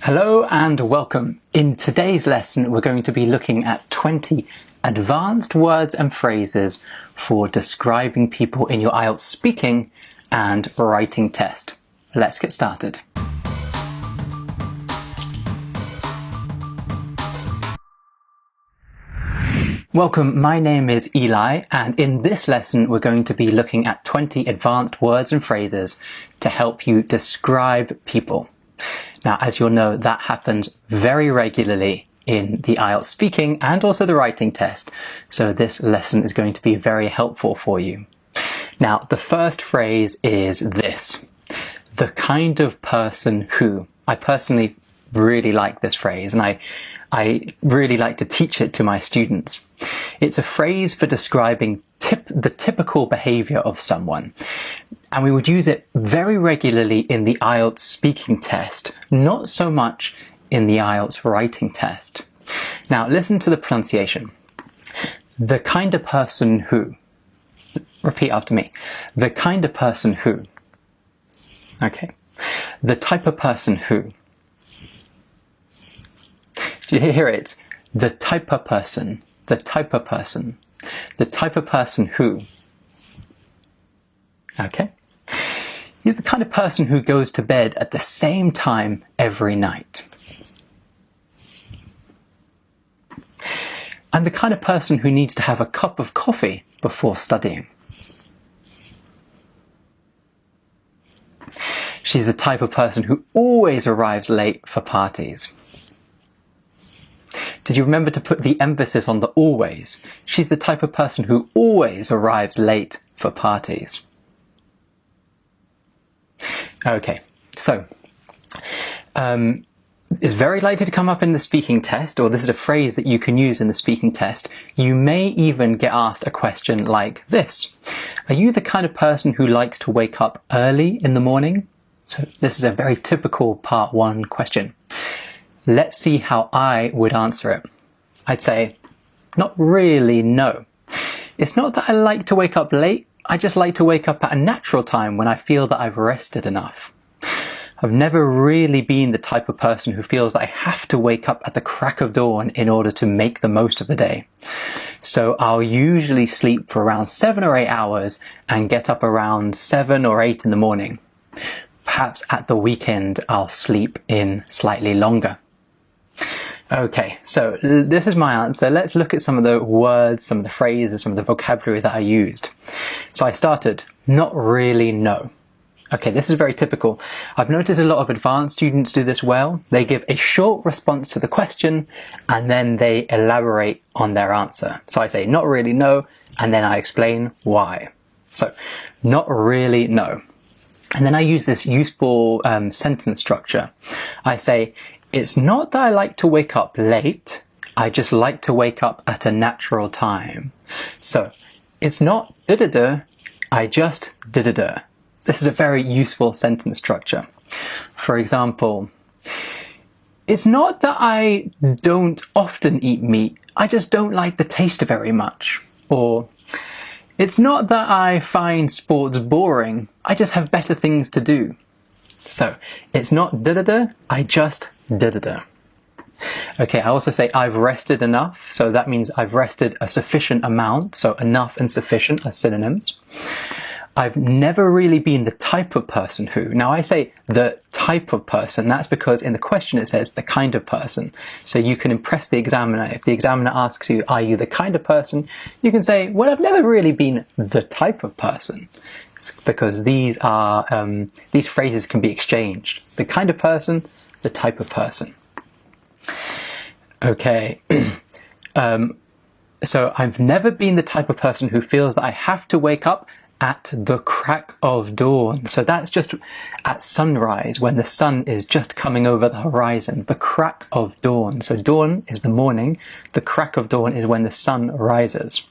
Hello and welcome. In today's lesson, we're going to be looking at 20 advanced words and phrases for describing people in your IELTS speaking and writing test. Let's get started. Welcome, my name is Eli, and in this lesson we're going to be looking at 20 advanced words and phrases to help you describe people. Now, as you'll know, that happens very regularly in the IELTS speaking and also the writing test, so this lesson is going to be very helpful for you. Now, the first phrase is this: the kind of person who. I personally really like this phrase, and I really like to teach it to my students. It's a phrase for describing the typical behavior of someone. And we would use it very regularly in the IELTS speaking test, not so much in the IELTS writing test. Now, listen to the pronunciation. The kind of person who. Repeat after me. The kind of person who. Okay. The type of person who. Do you hear it? The type of person. The type of person. The type of person who. Okay. He's the kind of person who goes to bed at the same time every night. I'm the kind of person who needs to have a cup of coffee before studying. She's the type of person who always arrives late for parties. Did you remember to put the emphasis on the always? She's the type of person who always arrives late for parties. Okay, so it's very likely to come up in the speaking test, or this is a phrase that you can use in the speaking test. You may even get asked a question like this: are you the kind of person who likes to wake up early in the morning? So this is a very typical part 1 question. Let's see how I would answer it. I'd say, not really, no. It's not that I like to wake up late. I just like to wake up at a natural time when I feel that I've rested enough. I've never really been the type of person who feels that I have to wake up at the crack of dawn in order to make the most of the day. So I'll usually sleep for around 7 or 8 hours and get up around 7 or 8 in the morning. Perhaps at the weekend I'll sleep in slightly longer. Okay, so this is my answer. Let's look at some of the words, some of the phrases, some of the vocabulary that I used. So I started, not really, no. Okay, this is very typical. I've noticed a lot of advanced students do this well. They give a short response to the question and then they elaborate on their answer. So I say, not really, no, and then I explain why. So, not really, no. And then I use this useful sentence structure. I say, it's not that I like to wake up late, I just like to wake up at a natural time. So, it's not da-da-da, I just da-da-da. This is a very useful sentence structure. For example, it's not that I don't often eat meat, I just don't like the taste very much. Or, it's not that I find sports boring, I just have better things to do. So, it's not da-da-da, I just da-da-da. Okay, I also say I've rested enough, so that means I've rested a sufficient amount, so enough and sufficient are synonyms. I've never really been the type of person who. Now I say the type of person, that's because in the question it says the kind of person. So you can impress the examiner. If the examiner asks you, are you the kind of person? You can say, well, I've never really been the type of person. It's because these phrases can be exchanged. The kind of person, the type of person. Okay. So I've never been the type of person who feels that I have to wake up at the crack of dawn. So that's just at sunrise, when the sun is just coming over the horizon. The crack of dawn. So dawn is the morning. The crack of dawn is when the sun rises.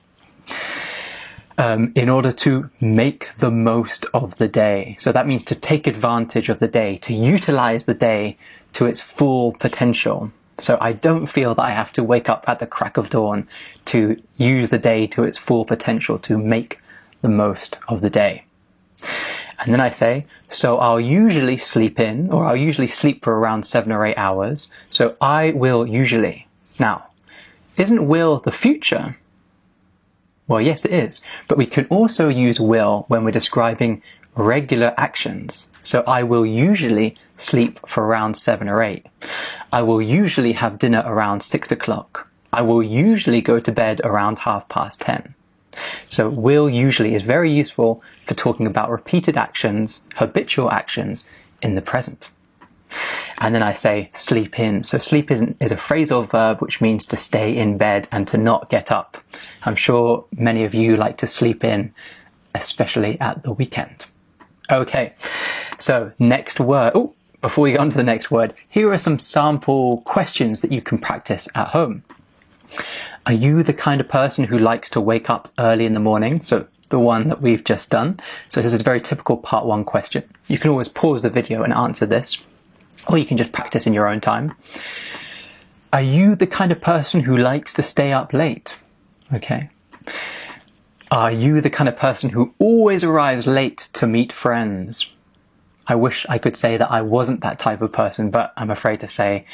In order to make the most of the day. So that means to take advantage of the day, to utilize the day to its full potential. So I don't feel that I have to wake up at the crack of dawn to use the day to its full potential, to make the most of the day. And then I say, so I'll usually sleep in, or I'll usually sleep for around 7 or 8 hours. So I will usually. Now, isn't will the future? Well, yes, it is. But we can also use will when we're describing regular actions. So I will usually sleep for around 7 or 8. I will usually have dinner around 6 o'clock. I will usually go to bed around 10:30. So will usually is very useful for talking about repeated actions, habitual actions in the present. And then I say sleep in. So sleep is a phrasal verb which means to stay in bed and to not get up. I'm sure many of you like to sleep in, especially at the weekend. Okay, so next word. Oh, before we get on to the next word, here are some sample questions that you can practice at home. Are you the kind of person who likes to wake up early in the morning? So the one that we've just done. So this is a very typical part 1 question. You can always pause the video and answer this, or you can just practice in your own time. Are you the kind of person who likes to stay up late? Okay. Are you the kind of person who always arrives late to meet friends? I wish I could say that I wasn't that type of person, but I'm afraid to say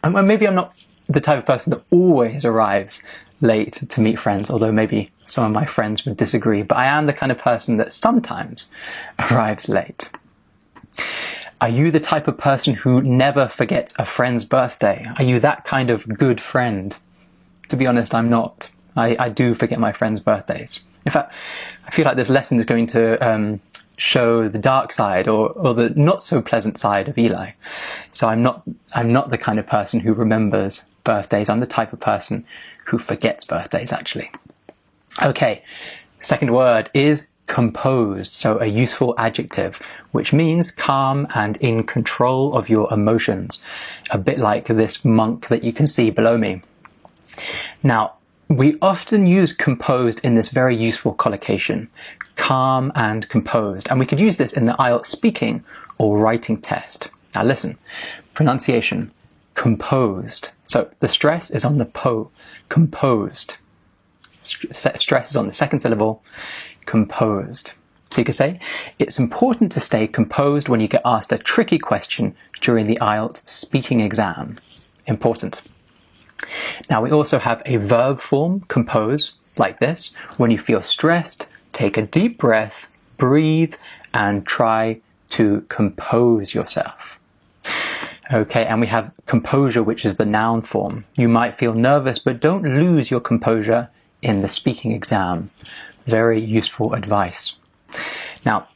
maybe I'm not the type of person that always arrives late to meet friends, although maybe some of my friends would disagree, but I am the kind of person that sometimes arrives late. Are you the type of person who never forgets a friend's birthday? Are you that kind of good friend? To be honest, I'm not. I do forget my friends' birthdays. In fact, I feel like this lesson is going to show the dark side or the not so pleasant side of Eli. So I'm not the kind of person who remembers birthdays. I'm the type of person who forgets birthdays, actually. Okay, second word is composed, so a useful adjective, which means calm and in control of your emotions, a bit like this monk that you can see below me. Now, we often use composed in this very useful collocation, calm and composed, and we could use this in the IELTS speaking or writing test. Now listen, pronunciation, composed. So the stress is on the po, composed. Stress is on the second syllable, composed. So you could say, it's important to stay composed when you get asked a tricky question during the IELTS speaking exam. Important. Now we also have a verb form, compose, like this. When you feel stressed, take a deep breath, breathe, and try to compose yourself. Okay, and we have composure, which is the noun form. You might feel nervous, but don't lose your composure in the speaking exam. Very useful advice. Now,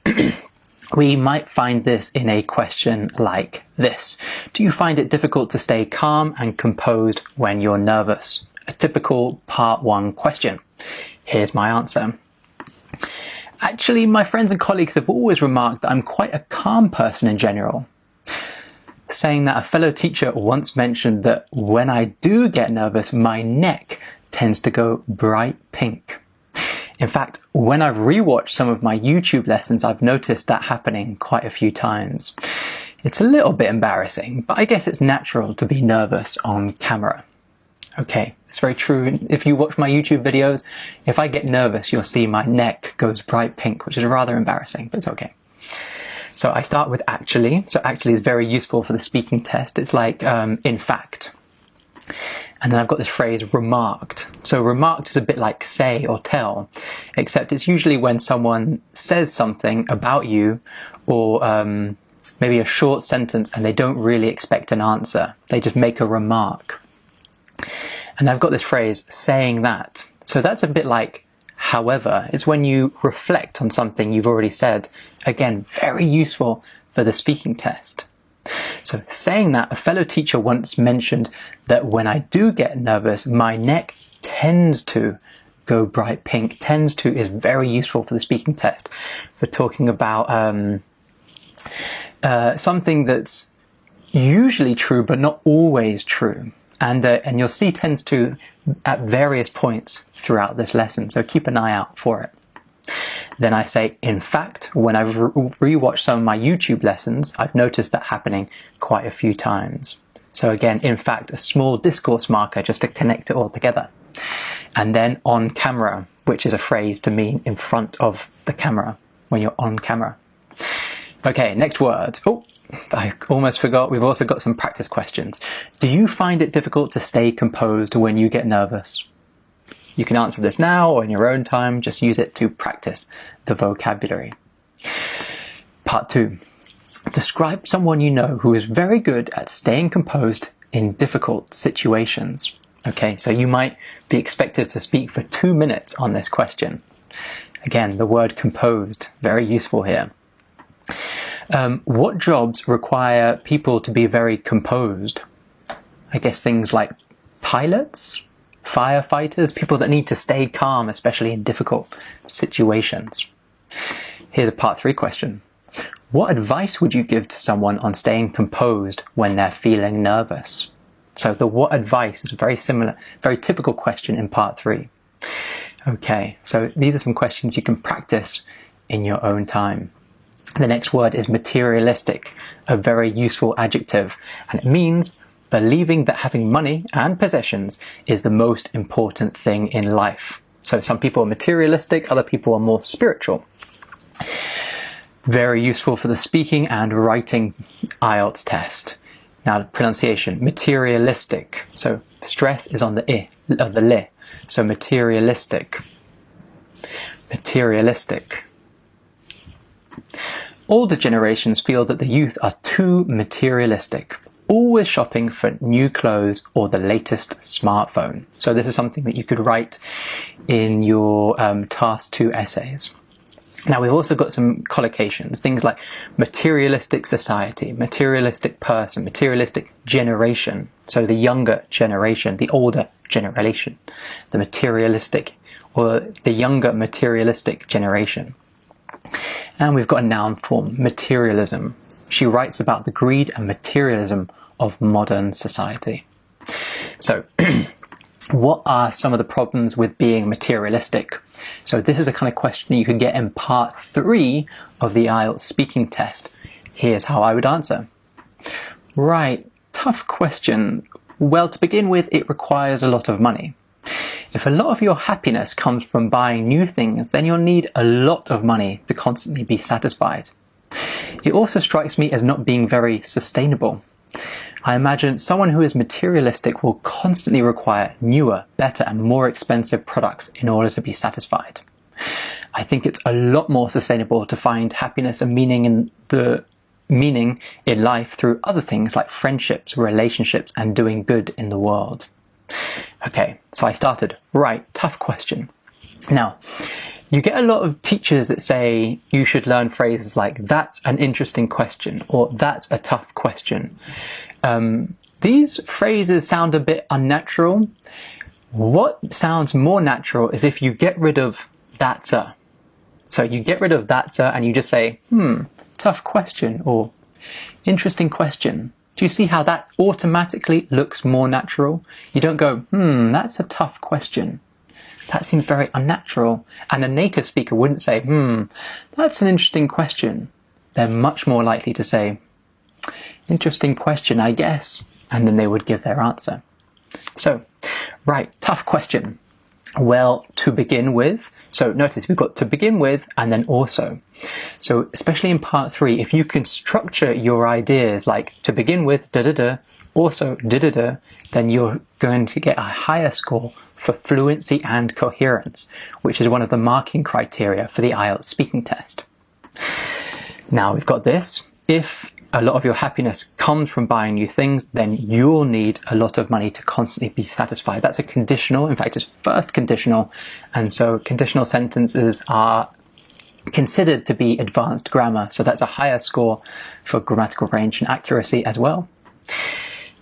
we might find this in a question like this. Do you find it difficult to stay calm and composed when you're nervous? A typical part 1 question. Here's my answer. Actually, my friends and colleagues have always remarked that I'm quite a calm person in general. Saying that a fellow teacher once mentioned that when I do get nervous, my neck tends to go bright pink. In fact, when I've rewatched some of my YouTube lessons, I've noticed that happening quite a few times. It's a little bit embarrassing, but I guess it's natural to be nervous on camera. Okay, it's very true. If you watch my YouTube videos, if I get nervous, you'll see my neck goes bright pink, which is rather embarrassing, but it's okay. So I start with actually. So actually is very useful for the speaking test. It's like in fact. And then I've got this phrase remarked. So remarked is a bit like say or tell, except it's usually when someone says something about you or maybe a short sentence and they don't really expect an answer. They just make a remark. And I've got this phrase saying that. So that's a bit like however. It's when you reflect on something you've already said. Again, very useful for the speaking test. So saying that, a fellow teacher once mentioned that when I do get nervous, my neck tends to go bright pink. Tends to is very useful for the speaking test, for talking about something that's usually true but not always true. And you'll see tends to at various points throughout this lesson, so keep an eye out for it. Then I say, in fact, when I've rewatched some of my YouTube lessons, I've noticed that happening quite a few times. So again, in fact, a small discourse marker just to connect it all together. And then on camera, which is a phrase to mean in front of the camera, when you're on camera. Okay, next word. Oh, I almost forgot. We've also got some practice questions. Do you find it difficult to stay composed when you get nervous? You can answer this now or in your own time. Just use it to practice the vocabulary. Part 2. Describe someone you know who is very good at staying composed in difficult situations. Okay, so you might be expected to speak for 2 minutes on this question. Again, the word composed, very useful here. What jobs require people to be very composed? I guess things like pilots, firefighters, people that need to stay calm, especially in difficult situations. Here's a part 3 question. What advice would you give to someone on staying composed when they're feeling nervous? So the what advice is a very similar, very typical question in part 3. Okay, so these are some questions you can practice in your own time. The next word is materialistic, a very useful adjective, and it means believing that having money and possessions is the most important thing in life. So some people are materialistic, other people are more spiritual. Very useful for the speaking and writing IELTS test. Now, the pronunciation, materialistic. So stress is on the I, the li. So materialistic. Materialistic. Older generations feel that the youth are too materialistic, always shopping for new clothes or the latest smartphone. So this is something that you could write in your task 2 essays. Now, we've also got some collocations, things like materialistic society, materialistic person, materialistic generation. So the younger generation, the older generation, the materialistic or the younger materialistic generation. And we've got a noun form, materialism. She writes about the greed and materialism of modern society. So, what are some of the problems with being materialistic? So this is the kind of question you could get in part 3 of the IELTS speaking test. Here's how I would answer. Right, tough question. Well, to begin with, it requires a lot of money. If a lot of your happiness comes from buying new things, then you'll need a lot of money to constantly be satisfied. It also strikes me as not being very sustainable. I imagine someone who is materialistic will constantly require newer, better and more expensive products in order to be satisfied. I think it's a lot more sustainable to find happiness and meaning in life through other things like friendships, relationships and doing good in the world. Okay, so I started, right, tough question. Now, you get a lot of teachers that say you should learn phrases like, that's an interesting question, or that's a tough question. These phrases sound a bit unnatural. What sounds more natural is if you get rid of that's a. So you get rid of that's a and you just say, tough question, or interesting question. Do you see how that automatically looks more natural? You don't go, that's a tough question. That seems very unnatural. And a native speaker wouldn't say, that's an interesting question. They're much more likely to say, interesting question, I guess. And then they would give their answer. So, right, tough question. Well, to begin with, so notice we've got to begin with and then also. So especially in part 3, if you can structure your ideas like to begin with, da-da-da, also da-da-da, then you're going to get a higher score for fluency and coherence, which is one of the marking criteria for the IELTS speaking test. Now we've got this. If a lot of your happiness comes from buying new things, then you'll need a lot of money to constantly be satisfied. That's a conditional. In fact, it's first conditional. And so conditional sentences are considered to be advanced grammar. So that's a higher score for grammatical range and accuracy as well.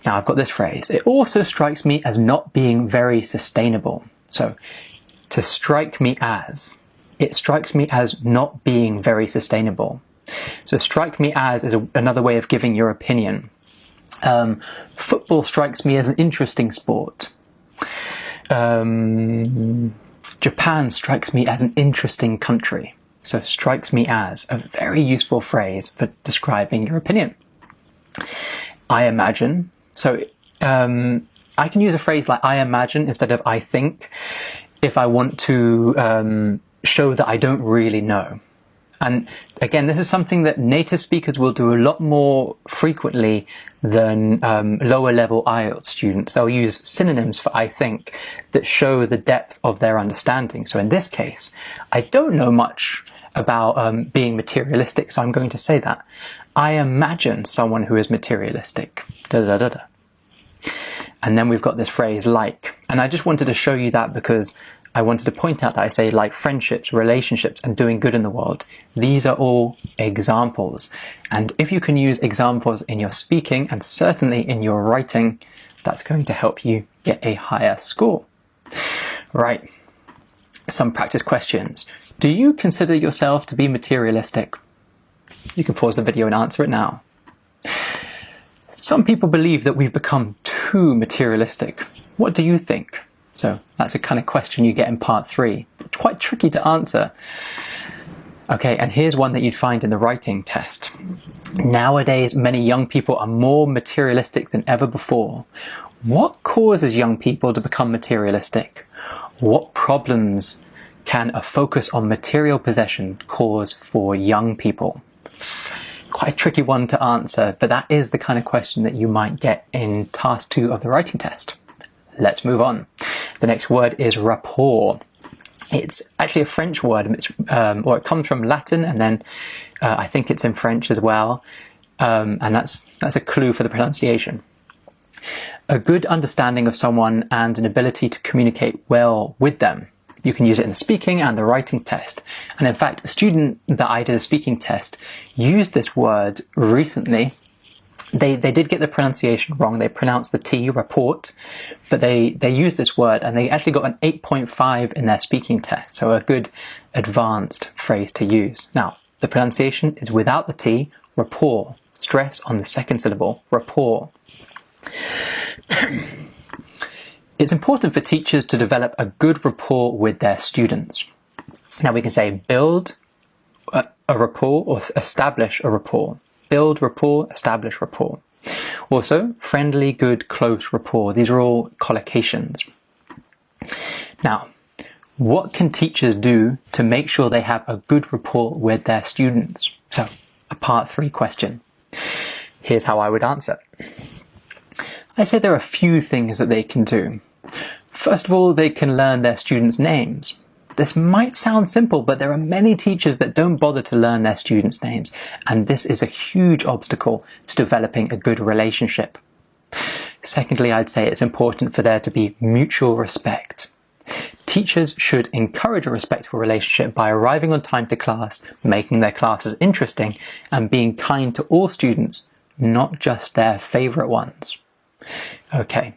Now I've got this phrase. It also strikes me as not being very sustainable. So to strike me as, it strikes me as not being very sustainable. So strike me as is another way of giving your opinion. Football strikes me as an interesting sport. Japan strikes me as an interesting country. So strikes me as a very useful phrase for describing your opinion. I imagine. So I can use a phrase like I imagine instead of I think if I want to show that I don't really know. And again, this is something that native speakers will do a lot more frequently than lower level IELTS students. They'll use synonyms for I think that show the depth of their understanding. So in this case, I don't know much about being materialistic, so I'm going to say that. I imagine someone who is materialistic. Da da da da. And then we've got this phrase like, and I just wanted to show you that because I wanted to point out that I say like friendships, relationships, and doing good in the world. These are all examples. And if you can use examples in your speaking and certainly in your writing, that's going to help you get a higher score. Right. Some practice questions. Do you consider yourself to be materialistic? You can pause the video and answer it now. Some people believe that we've become too materialistic. What do you think? So that's a kind of question you get in part 3. It's quite tricky to answer. Okay, and here's one that you'd find in the writing test. Nowadays, many young people are more materialistic than ever before. What causes young people to become materialistic? What problems can a focus on material possession cause for young people? Quite a tricky one to answer, but that is the kind of question that you might get in task 2 of the writing test. Let's move on. The next word is rapport. It's actually a French word, or it comes from Latin, and then I think it's in French as well, and that's a clue for the pronunciation. A good understanding of someone and an ability to communicate well with them. You can use it in the speaking and the writing test. And in fact, a student that I did a speaking test used this word recently. They did get the pronunciation wrong. They pronounced the T, report, but they used this word and they actually got an 8.5 in their speaking test. So a good advanced phrase to use. Now, the pronunciation is without the T, rapport. Stress on the second syllable, rapport. It's important for teachers to develop a good rapport with their students. Now we can say build a rapport or establish a rapport. Build rapport, establish rapport. Also, friendly, good, close rapport. These are all collocations. Now, what can teachers do to make sure they have a good rapport with their students? So, a part 3 question. Here's how I would answer. I say there are a few things that they can do. First of all, they can learn their students' names. This might sound simple, but there are many teachers that don't bother to learn their students' names, and this is a huge obstacle to developing a good relationship. Secondly, I'd say it's important for there to be mutual respect. Teachers should encourage a respectful relationship by arriving on time to class, making their classes interesting, and being kind to all students, not just their favourite ones. Okay,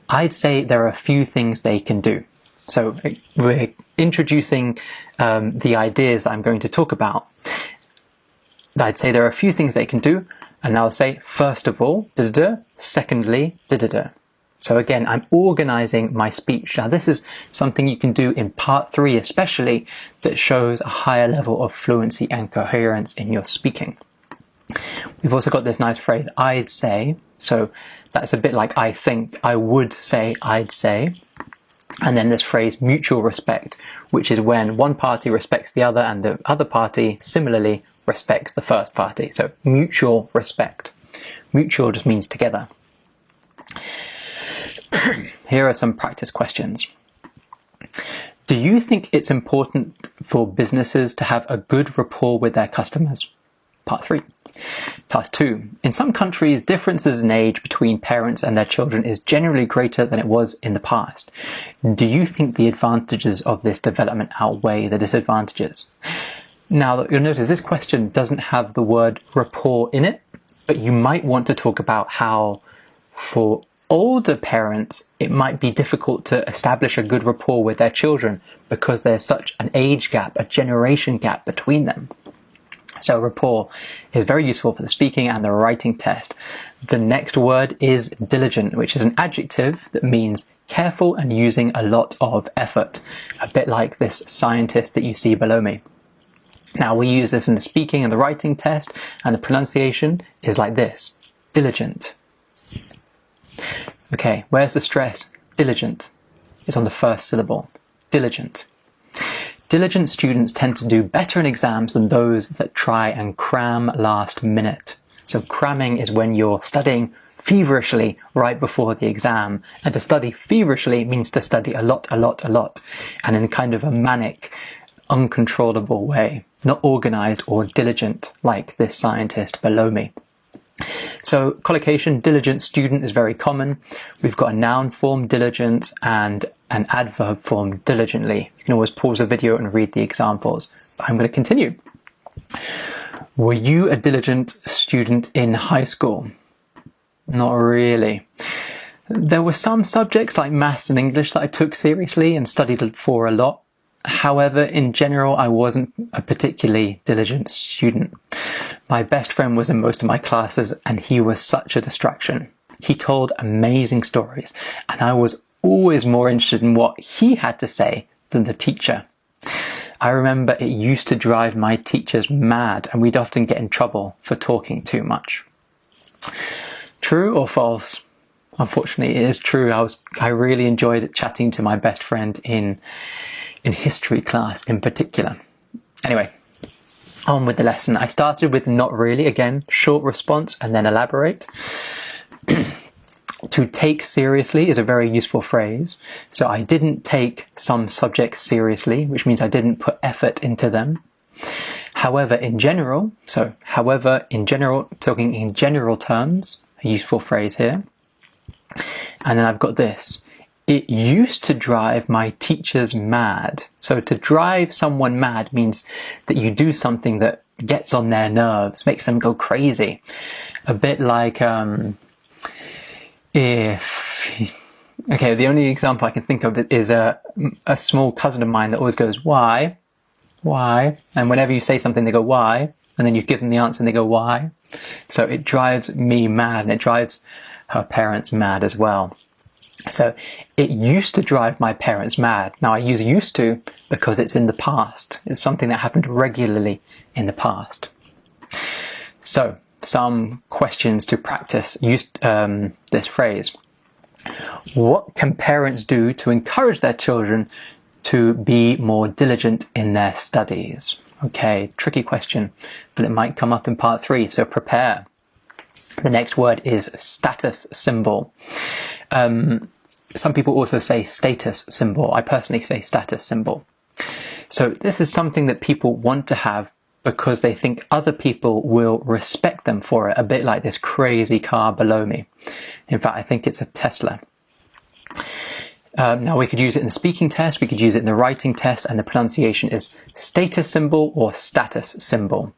I'd say there are a few things they can do. So we're introducing the ideas that I'm going to talk about. I'd say there are a few things they can do, and I'll say first of all, da-da-da, secondly, da-da-da. So again, I'm organising my speech. Now this is something you can do in part 3 especially, that shows a higher level of fluency and coherence in your speaking. We've also got this nice phrase, I'd say. So that's a bit like I think. I would say, I'd say. And then this phrase, mutual respect, which is when one party respects the other and the other party similarly respects the first party. So mutual respect. Mutual just means together. Here are some practice questions. Do you think it's important for businesses to have a good rapport with their customers? Part 3. Task 2. In some countries, differences in age between parents and their children is generally greater than it was in the past. Do you think the advantages of this development outweigh the disadvantages? Now, you'll notice this question doesn't have the word rapport in it, but you might want to talk about how for older parents, it might be difficult to establish a good rapport with their children because there's such an age gap, a generation gap between them. So rapport is very useful for the speaking and the writing test. The next word is diligent, which is an adjective that means careful and using a lot of effort, a bit like this scientist that you see below me. Now we use this in the speaking and the writing test, and the pronunciation is like this, diligent. Okay, where's the stress? Diligent. It's on the first syllable. Diligent. Diligent students tend to do better in exams than those that try and cram last minute. So cramming is when you're studying feverishly right before the exam. And to study feverishly means to study a lot, and in kind of a manic, uncontrollable way, not organized or diligent like this scientist below me. So collocation, diligent student, is very common. We've got a noun form, diligent, and an adverb form, diligently. You can always pause the video and read the examples. But I'm going to continue. Were you a diligent student in high school? Not really. There were some subjects like maths and English that I took seriously and studied for a lot. However, in general, I wasn't a particularly diligent student. My best friend was in most of my classes, and he was such a distraction. He told amazing stories, and I was always more interested in what he had to say than the teacher. I remember it used to drive my teachers mad, and we'd often get in trouble for talking too much. True or false? Unfortunately, it is true. I really enjoyed chatting to my best friend in history class in particular. Anyway, on with the lesson. I started with not really, again, short response and then elaborate. To take seriously is a very useful phrase. So I didn't take some subjects seriously, which means I didn't put effort into them. However, in general, talking in general terms, a useful phrase here. And then I've got this. It used to drive my teachers mad. So to drive someone mad means that you do something that gets on their nerves, makes them go crazy. A bit like, the only example I can think of is a small cousin of mine that always goes, why? And whenever you say something, they go, why? And then you give them the answer and they go, why? So it drives me mad, and it drives her parents mad as well. So it used to drive my parents mad. Now I use used to because it's in the past. It's something that happened regularly in the past. So some questions to practice this phrase. What can parents do to encourage their children to be more diligent in their studies? Okay, tricky question, but it might come up in part 3, so prepare. The next word is status symbol. Some people also say status symbol. I personally say status symbol. So this is something that people want to have because they think other people will respect them for it, a bit like this crazy car below me. In fact, I think it's a Tesla. Now we could use it in the speaking test, we could use it in the writing test, and the pronunciation is status symbol or status symbol.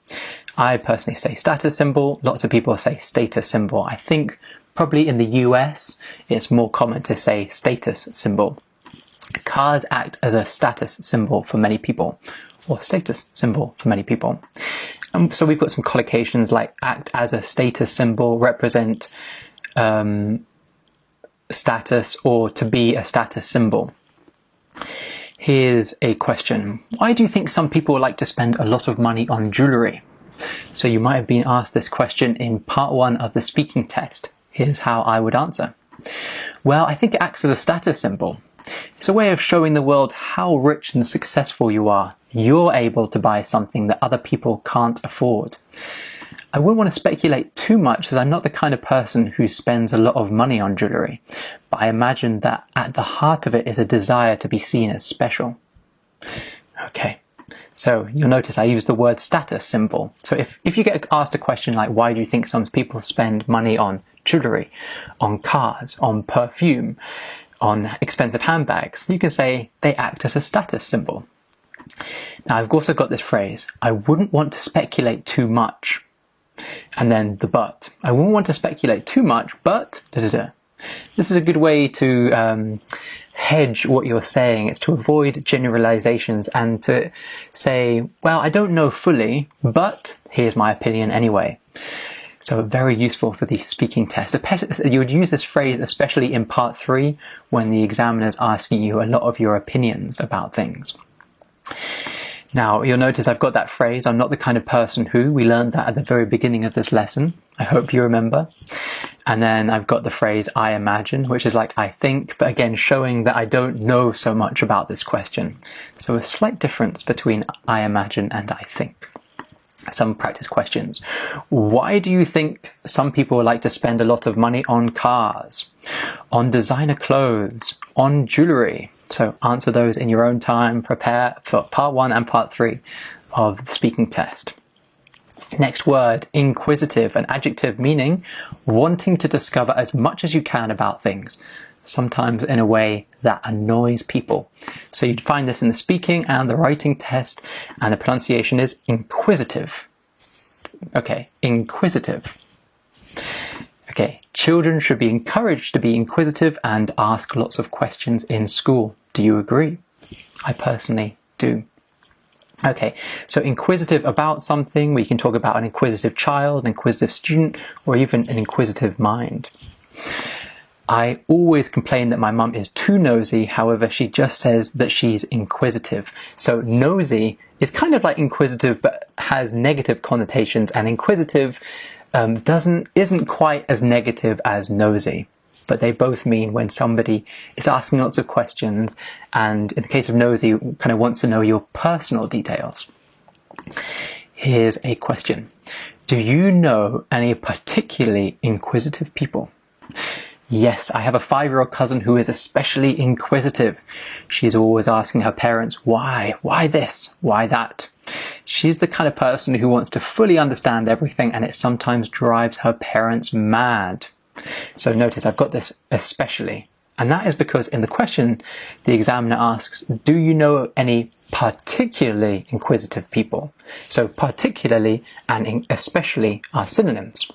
I personally say status symbol, lots of people say status symbol. I think probably in the US it's more common to say status symbol. Cars act as a status symbol for many people, or status symbol for many people. So we've got some collocations like act as a status symbol, represent status, or to be a status symbol. Here's a question. Why do you think some people like to spend a lot of money on jewellery? So you might have been asked this question in part 1 of the speaking test. Here's how I would answer. Well, I think it acts as a status symbol. It's a way of showing the world how rich and successful you are. You're able to buy something that other people can't afford. I wouldn't want to speculate too much, as I'm not the kind of person who spends a lot of money on jewellery, but I imagine that at the heart of it is a desire to be seen as special. Okay, so you'll notice I use the word status symbol. So if you get asked a question like, why do you think some people spend money on jewellery, on cars, on perfume, on expensive handbags, you can say they act as a status symbol. Now I've also got this phrase, I wouldn't want to speculate too much. And then the but. I wouldn't want to speculate too much, but This is a good way to hedge what you're saying. It's to avoid generalizations and to say, well, I don't know fully, but here's my opinion anyway. So very useful for the speaking test. You would use this phrase especially in part 3 when the examiner's asking you a lot of your opinions about things. Now, you'll notice I've got that phrase, I'm not the kind of person who. We learned that at the very beginning of this lesson. I hope you remember. And then I've got the phrase I imagine, which is like I think, but again, showing that I don't know so much about this question. So a slight difference between I imagine and I think. Some practice questions. Why do you think some people like to spend a lot of money on cars, on designer clothes, on jewellery? So answer those in your own time. Prepare for part 1 and part 3 of the speaking test. Next word, inquisitive, an adjective meaning wanting to discover as much as you can about things, sometimes in a way that annoys people. So you'd find this in the speaking and the writing test, and the pronunciation is inquisitive. Okay, inquisitive. Okay, children should be encouraged to be inquisitive and ask lots of questions in school. Do you agree? I personally do. Okay, so inquisitive about something, we can talk about an inquisitive child, an inquisitive student, or even an inquisitive mind. I always complain that my mum is too nosy, however, she just says that she's inquisitive. So nosy is kind of like inquisitive, but has negative connotations, and inquisitive isn't quite as negative as nosy. But they both mean when somebody is asking lots of questions, and in the case of nosy, kind of wants to know your personal details. Here's a question. Do you know any particularly inquisitive people? Yes, I have a 5-year-old cousin who is especially inquisitive. She's always asking her parents, why? Why this? Why that? She's the kind of person who wants to fully understand everything, and it sometimes drives her parents mad. So notice I've got this especially, and that is because in the question, the examiner asks, do you know any particularly inquisitive people? So particularly and especially are synonyms.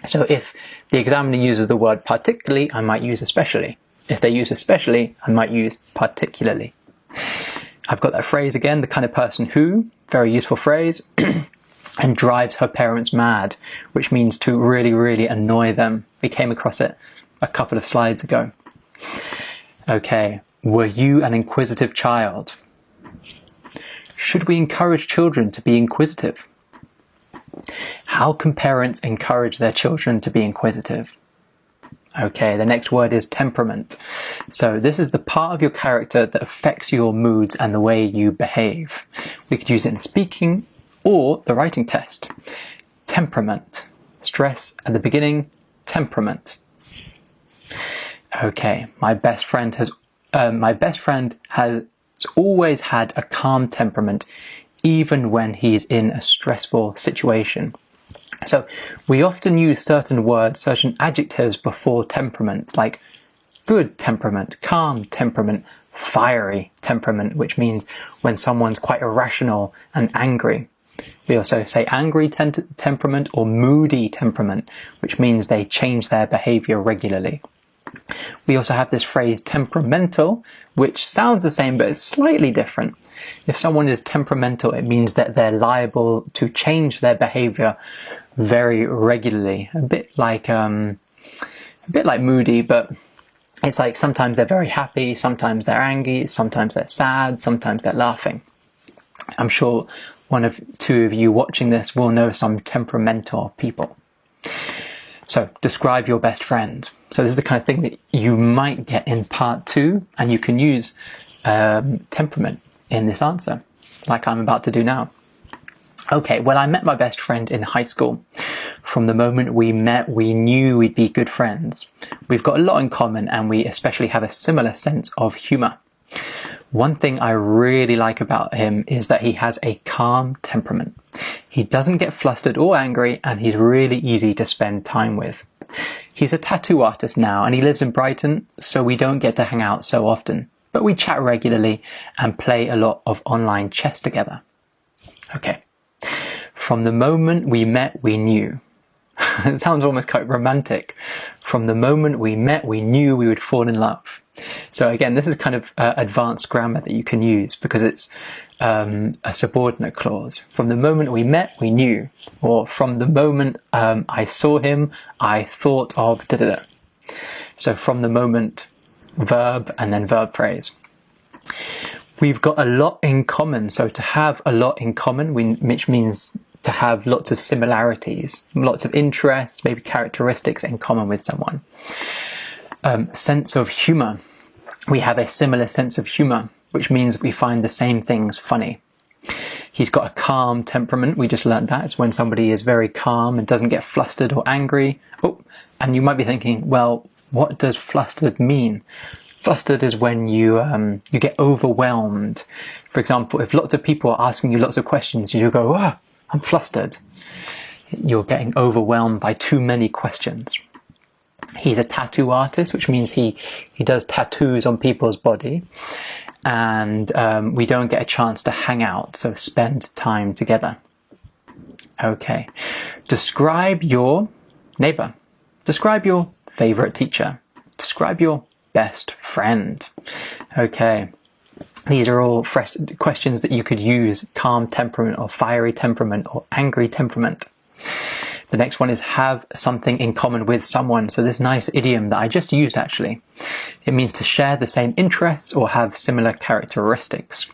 So if the examiner uses the word particularly, I might use especially. If they use especially, I might use particularly. I've got that phrase again, the kind of person who, very useful phrase, and drives her parents mad, which means to really, really annoy them. We came across it a couple of slides ago. Okay, were you an inquisitive child? Should we encourage children to be inquisitive? How can parents encourage their children to be inquisitive? Okay, the next word is temperament. So this is the part of your character that affects your moods and the way you behave. We could use it in speaking or the writing test. Temperament. Stress at the beginning, temperament. Okay, my best friend has always had a calm temperament, even when he's in a stressful situation. So we often use certain words, certain adjectives before temperament, like good temperament, calm temperament, fiery temperament, which means when someone's quite irrational and angry. We also say angry temperament or moody temperament, which means they change their behavior regularly. We also have this phrase temperamental, which sounds the same but is slightly different. If someone is temperamental, it means that they're liable to change their behavior very regularly. A bit like moody, but it's like sometimes they're very happy, sometimes they're angry, sometimes they're sad, sometimes they're laughing. I'm sure two of you watching this will know some temperamental people. So describe your best friend. So this is the kind of thing that you might get in part 2, and you can use temperament in this answer, like I'm about to do now. Okay, well, I met my best friend in high school. From the moment we met, we knew we'd be good friends. We've got a lot in common, and we especially have a similar sense of humour. One thing I really like about him is that he has a calm temperament. He doesn't get flustered or angry, and he's really easy to spend time with. He's a tattoo artist now, and he lives in Brighton, so we don't get to hang out so often. But we chat regularly and play a lot of online chess together. Okay. From the moment we met, we knew. It sounds almost quite romantic. From the moment we met, we knew we would fall in love. So again, this is kind of advanced grammar that you can use because it's a subordinate clause. From the moment we met, we knew. Or from the moment I saw him, I thought of da-da-da. So from the moment, verb and then verb phrase. We've got a lot in common. So to have a lot in common, which means to have lots of similarities, lots of interests, maybe characteristics in common with someone. Sense of humor. We have a similar sense of humor, which means we find the same things funny. He's got a calm temperament. We just learned that. It's when somebody is very calm and doesn't get flustered or angry. Oh, and you might be thinking, well, what does flustered mean? Flustered is when you get overwhelmed. For example, if lots of people are asking you lots of questions, you go, oh, I'm flustered. You're getting overwhelmed by too many questions. He's a tattoo artist, which means he does tattoos on people's body. And we don't get a chance to hang out, so spend time together. Okay. Describe your neighbor. Describe your favorite teacher. Describe your best friend. Okay. These are all fresh questions that you could use: calm temperament or fiery temperament or angry temperament. The next one is have something in common with someone. So this nice idiom that I just used actually. It means to share the same interests or have similar characteristics.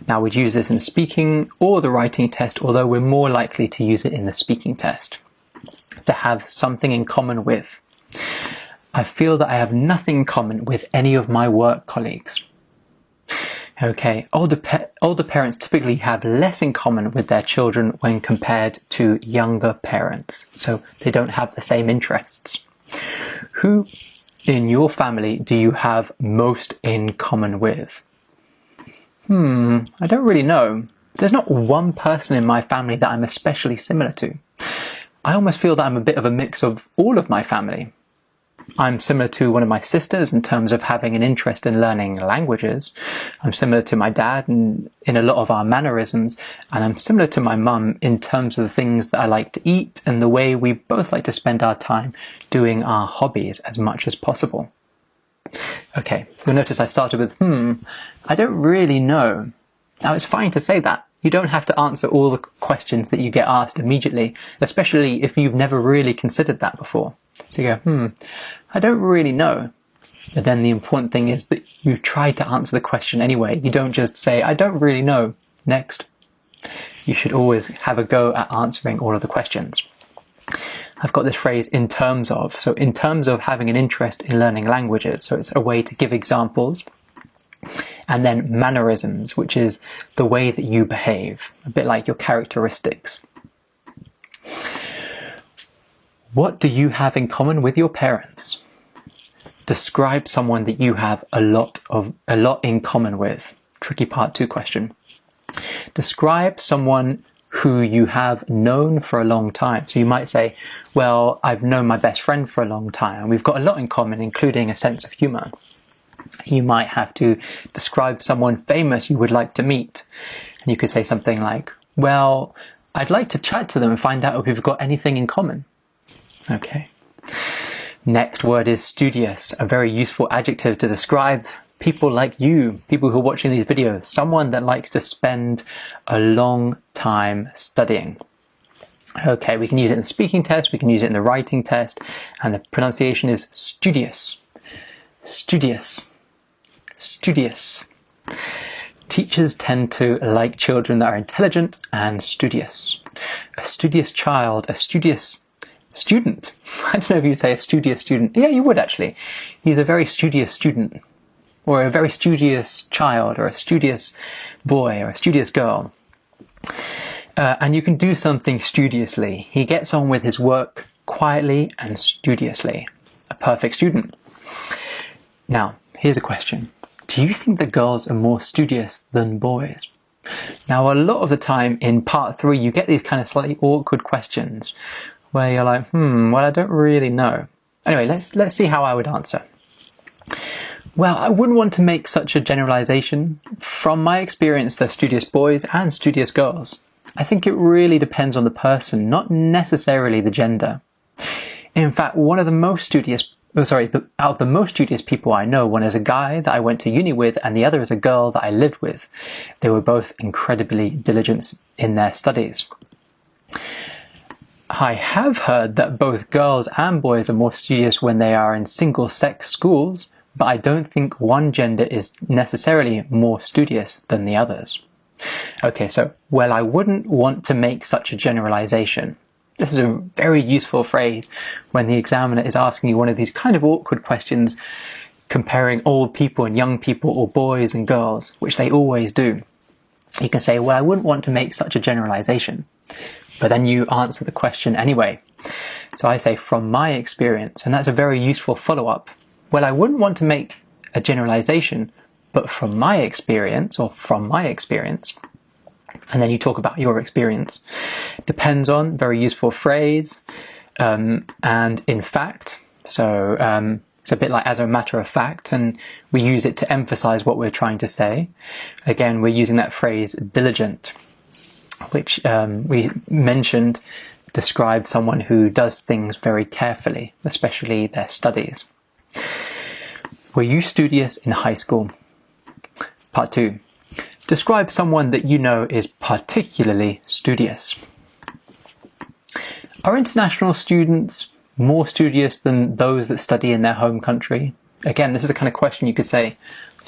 Now we'd use this in speaking or the writing test, although we're more likely to use it in the speaking test. To have something in common with. I feel that I have nothing in common with any of my work colleagues. Okay, older parents typically have less in common with their children when compared to younger parents, so they don't have the same interests. Who in your family do you have most in common with? I don't really know. There's not one person in my family that I'm especially similar to. I almost feel that I'm a bit of a mix of all of my family. I'm similar to one of my sisters in terms of having an interest in learning languages. I'm similar to my dad in a lot of our mannerisms, and I'm similar to my mum in terms of the things that I like to eat and the way we both like to spend our time doing our hobbies as much as possible. Okay, you'll notice I started with, I don't really know. Now it's fine to say that. You don't have to answer all the questions that you get asked immediately, especially if you've never really considered that before. So you go, I don't really know. But then the important thing is that you try to answer the question anyway. You don't just say, I don't really know. Next. You should always have a go at answering all of the questions. I've got this phrase, in terms of. So in terms of having an interest in learning languages. So it's a way to give examples. And then mannerisms, which is the way that you behave. A bit like your characteristics. What do you have in common with your parents? Describe someone that you have a lot in common with. Tricky part 2 question. Describe someone who you have known for a long time. So you might say, well, I've known my best friend for a long time, and we've got a lot in common, including a sense of humor. You might have to describe someone famous you would like to meet. And you could say something like, well, I'd like to chat to them and find out if we've got anything in common. Okay. Next word is studious, a very useful adjective to describe people like you, people who are watching these videos, someone that likes to spend a long time studying. Okay, we can use it in the speaking test, we can use it in the writing test, and the pronunciation is studious. Studious. Studious. Teachers tend to like children that are intelligent and studious. A studious child, a studious student. I don't know if you say a studious student. Yeah, you would actually. He's a very studious student, or a very studious child, or a studious boy, or a studious girl. And you can do something studiously. He gets on with his work quietly and studiously. A perfect student. Now, here's a question. Do you think that girls are more studious than boys? Now, a lot of the time in part 3, you get these kind of slightly awkward questions where you're like, well, I don't really know. Anyway, let's see how I would answer. Well, I wouldn't want to make such a generalization. From my experience, there's studious boys and studious girls. I think it really depends on the person, not necessarily the gender. In fact, out of the most studious people I know, one is a guy that I went to uni with and the other is a girl that I lived with. They were both incredibly diligent in their studies. I have heard that both girls and boys are more studious when they are in single-sex schools, but I don't think one gender is necessarily more studious than the others. Okay, so, well, I wouldn't want to make such a generalization. This is a very useful phrase when the examiner is asking you one of these kind of awkward questions comparing old people and young people or boys and girls, which they always do. You can say, well, I wouldn't want to make such a generalization, but then you answer the question anyway. So I say, from my experience, and that's a very useful follow-up. Well, I wouldn't want to make a generalization, but from my experience, or from my experience, and then you talk about your experience. Depends on, very useful phrase, and in fact, so it's a bit like as a matter of fact, and we use it to emphasize what we're trying to say. Again, we're using that phrase diligent, which we mentioned describes someone who does things very carefully, especially their studies. Were you studious in high school? Part 2. Describe someone that you know is particularly studious. Are international students more studious than those that study in their home country? Again, this is the kind of question you could say,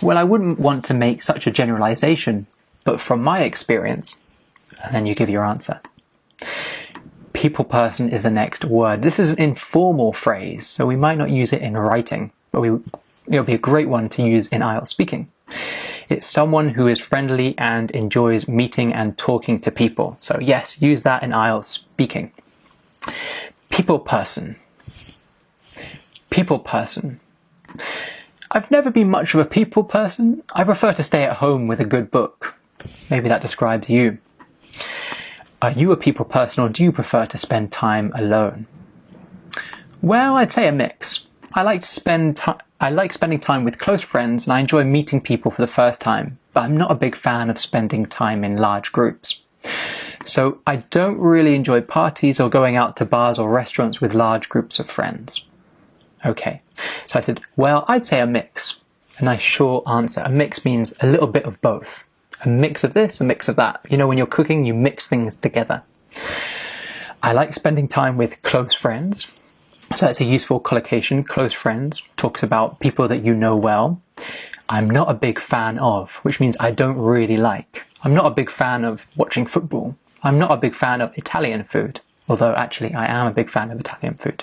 well, I wouldn't want to make such a generalization, but from my experience, and then you give your answer. People person is the next word. This is an informal phrase, so we might not use it in writing, but it'll be a great one to use in IELTS speaking. It's someone who is friendly and enjoys meeting and talking to people. So yes, use that in IELTS speaking. People person. People person. I've never been much of a people person. I prefer to stay at home with a good book. Maybe that describes you. Are you a people person, or do you prefer to spend time alone? Well, I'd say a mix. I like spending time with close friends, and I enjoy meeting people for the first time, but I'm not a big fan of spending time in large groups. So I don't really enjoy parties or going out to bars or restaurants with large groups of friends. Okay, so I said, well, I'd say a mix. A nice short answer. A mix means a little bit of both. A mix of this, a mix of that. You know, when you're cooking, you mix things together. I like spending time with close friends. So that's a useful collocation. Close friends talks about people that you know well. I'm not a big fan of, which means I don't really like. I'm not a big fan of watching football. I'm not a big fan of Italian food, although actually I am a big fan of Italian food.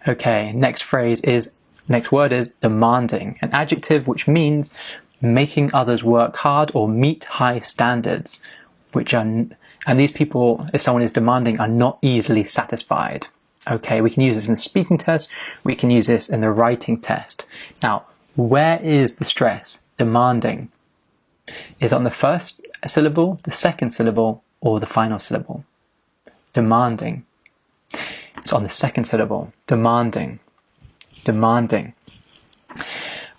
Okay, next word is demanding, an adjective which means making others work hard or meet high standards, and these people, if someone is demanding, are not easily satisfied. Okay, we can use this in the speaking test, we can use this in the writing test. Now, where is the stress? Demanding. Is it on the first syllable, the second syllable, or the final syllable? Demanding. It's on the second syllable. Demanding. Demanding.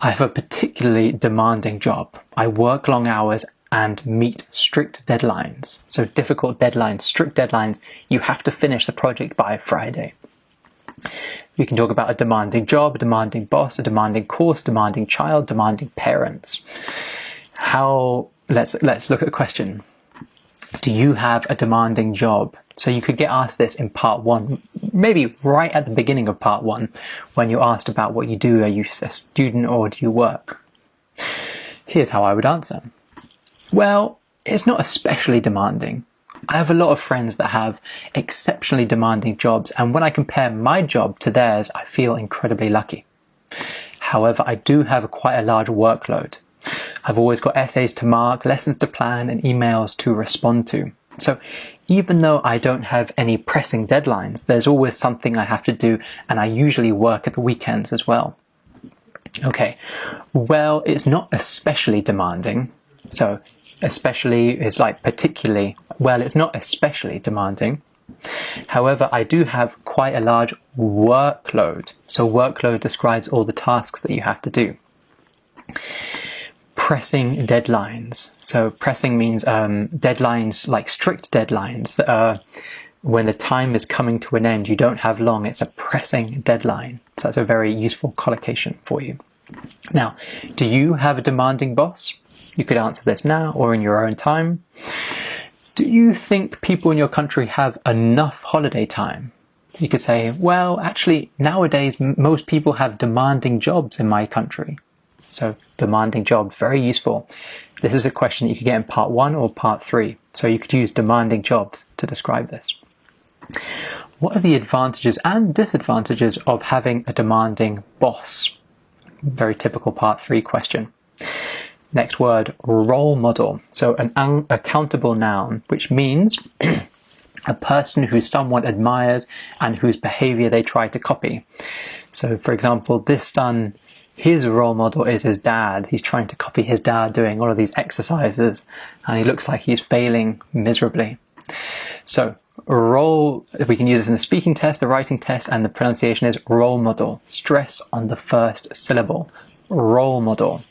I have a particularly demanding job. I work long hours and meet strict deadlines. So difficult deadlines, strict deadlines. You have to finish the project by Friday. You can talk about a demanding job, a demanding boss, a demanding course, demanding child, demanding parents. Let's look at a question. Do you have a demanding job? So you could get asked this in part 1, maybe right at the beginning of part 1, when you're asked about what you do. Are you a student or do you work? Here's how I would answer. Well, it's not especially demanding. I have a lot of friends that have exceptionally demanding jobs, and when I compare my job to theirs, I feel incredibly lucky. However, I do have quite a large workload. I've always got essays to mark, lessons to plan, and emails to respond to. So even though I don't have any pressing deadlines, there's always something I have to do, and I usually work at the weekends as well. Okay, well, it's not especially demanding. So especially is like particularly. Well, it's not especially demanding. However, I do have quite a large workload. So workload describes all the tasks that you have to do. Pressing deadlines. So pressing means deadlines, like strict deadlines that are when the time is coming to an end, you don't have long. It's a pressing deadline. So that's a very useful collocation for you. Now, do you have a demanding boss? You could answer this now or in your own time. Do you think people in your country have enough holiday time? You could say, well, actually, nowadays, most people have demanding jobs in my country. So demanding job, very useful. This is a question you could get in part 1 or part 3. So you could use demanding jobs to describe this. What are the advantages and disadvantages of having a demanding boss? Very typical part 3 question. Next word, role model. So an unaccountable noun, which means a person who someone admires and whose behavior they try to copy. So for example, this son, his role model is his dad. He's trying to copy his dad doing all of these exercises, and he looks like he's failing miserably. So we can use this in the speaking test, the writing test, and the pronunciation is role model. Stress on the first syllable. Role model.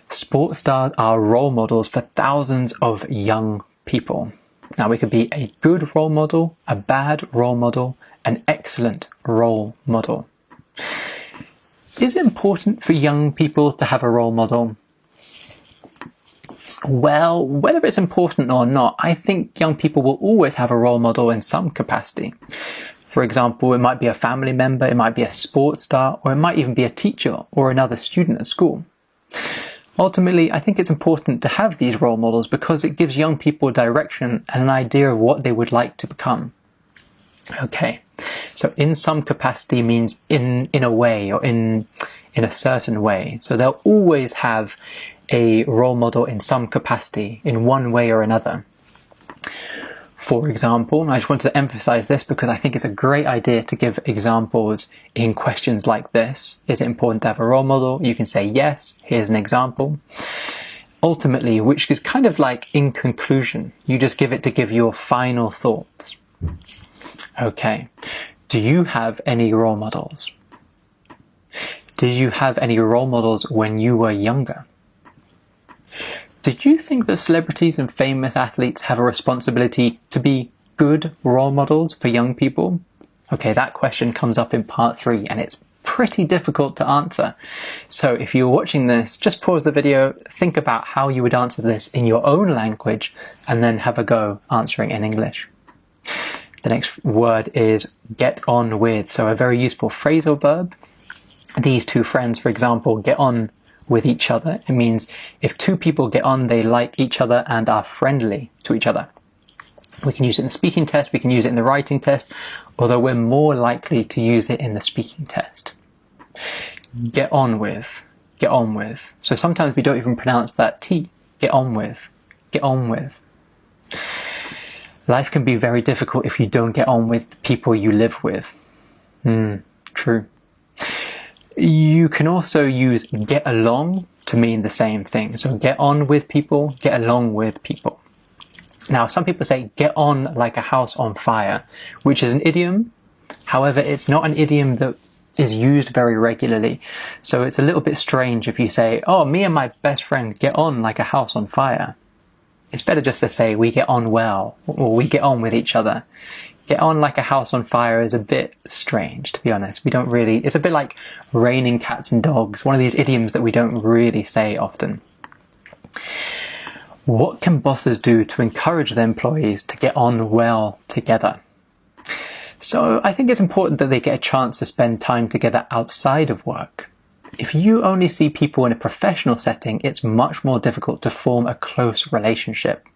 Sports stars are role models for thousands of young people. Now, we could be a good role model, a bad role model, an excellent role model. Is it important for young people to have a role model? Well, whether it's important or not, I think young people will always have a role model in some capacity. For example, it might be a family member, it might be a sports star, or it might even be a teacher or another student at school. Ultimately, I think it's important to have these role models because it gives young people direction and an idea of what they would like to become. Okay, so in some capacity means in a way or in a certain way. So they'll always have a role model in some capacity, in one way or another. For example, I just wanted to emphasize this because I think it's a great idea to give examples in questions like this. Is it important to have a role model? You can say yes. Here's an example. Ultimately, which is kind of like in conclusion, you just give it to give your final thoughts. Okay. Do you have any role models? Did you have any role models when you were younger? Did you think that celebrities and famous athletes have a responsibility to be good role models for young people? Okay, that question comes up in part 3 and it's pretty difficult to answer. So if you're watching this, just pause the video, think about how you would answer this in your own language, and then have a go answering in English. The next word is get on with. So a very useful phrasal verb. These two friends, for example, get on with each other. It means if two people get on, they like each other and are friendly to each other. We can use it in the speaking test, we can use it in the writing test, although we're more likely to use it in the speaking test. Get on with, get on with. So sometimes we don't even pronounce that T. Get on with, get on with. Life can be very difficult if you don't get on with the people you live with. True. You can also use get along to mean the same thing. So get on with people, get along with people. Now, some people say get on like a house on fire, which is an idiom. However, it's not an idiom that is used very regularly. So it's a little bit strange if you say, oh, me and my best friend get on like a house on fire. It's better just to say we get on well, or we get on with each other. Get on like a house on fire is a bit strange, to be honest. We don't really, it's a bit like raining cats and dogs, one of these idioms that we don't really say often. What can bosses do to encourage their employees to get on well together? So I think it's important that they get a chance to spend time together outside of work. If you only see people in a professional setting, it's much more difficult to form a close relationship.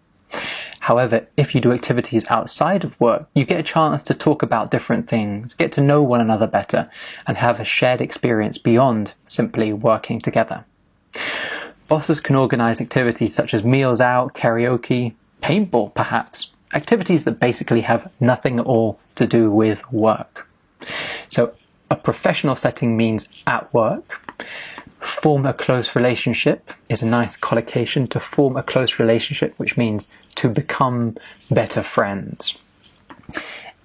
However, if you do activities outside of work, you get a chance to talk about different things, get to know one another better, and have a shared experience beyond simply working together. Bosses can organize activities such as meals out, karaoke, paintball perhaps, activities that basically have nothing at all to do with work. So a professional setting means at work. Form a close relationship is a nice collocation, to form a close relationship, which means to become better friends.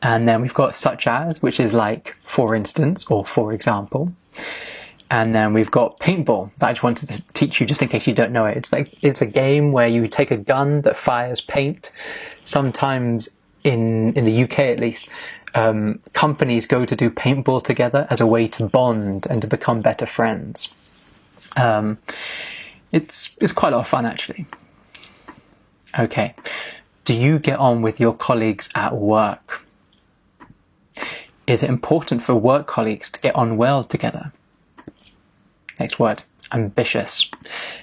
And then we've got such as, which is like for instance or for example. And then we've got paintball that I just wanted to teach you just in case you don't know it. It's a game where you take a gun that fires paint. Sometimes in the UK at least, companies go to do paintball together as a way to bond and to become better friends. It's quite a lot of fun actually. Okay, do you get on with your colleagues at work? Is it important for work colleagues to get on well together? Next word, ambitious.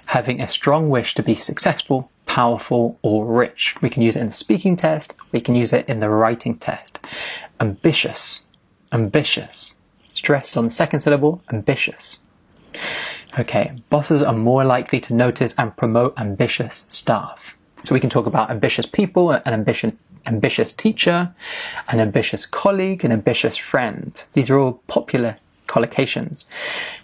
Having a strong wish to be successful, powerful, or rich. We can use it in the speaking test, we can use it in the writing test. Ambitious, ambitious. Stress on the second syllable, ambitious. Okay, bosses are more likely to notice and promote ambitious staff. So we can talk about ambitious people, an ambitious teacher, an ambitious colleague, an ambitious friend. These are all popular collocations.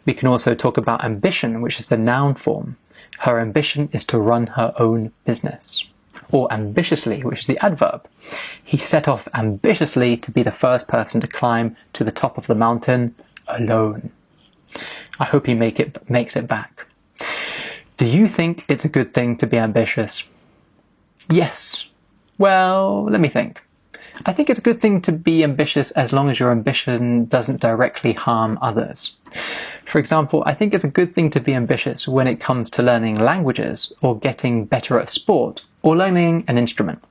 We can also talk about ambition, which is the noun form. Her ambition is to run her own business. Or ambitiously, which is the adverb. He set off ambitiously to be the first person to climb to the top of the mountain alone. I hope he makes it back. Do you think it's a good thing to be ambitious? Yes. Well, let me think. I think it's a good thing to be ambitious as long as your ambition doesn't directly harm others. For example, I think it's a good thing to be ambitious when it comes to learning languages or getting better at sport or learning an instrument.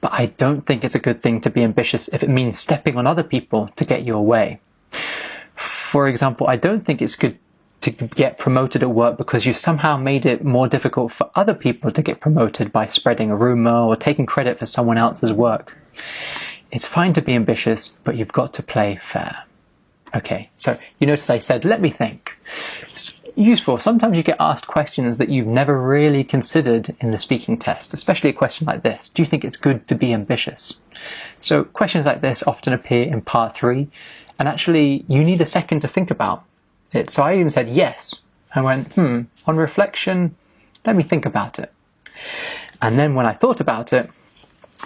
But I don't think it's a good thing to be ambitious if it means stepping on other people to get your way. For example, I don't think it's good to get promoted at work because you somehow made it more difficult for other people to get promoted by spreading a rumor or taking credit for someone else's work. It's fine to be ambitious, but you've got to play fair. Okay, so you notice I said, let me think. It's useful. Sometimes you get asked questions that you've never really considered in the speaking test, especially a question like this. Do you think it's good to be ambitious? So questions like this often appear in part 3, and actually you need a second to think about it. So I even said yes. I went, on reflection, let me think about it. And then when I thought about it,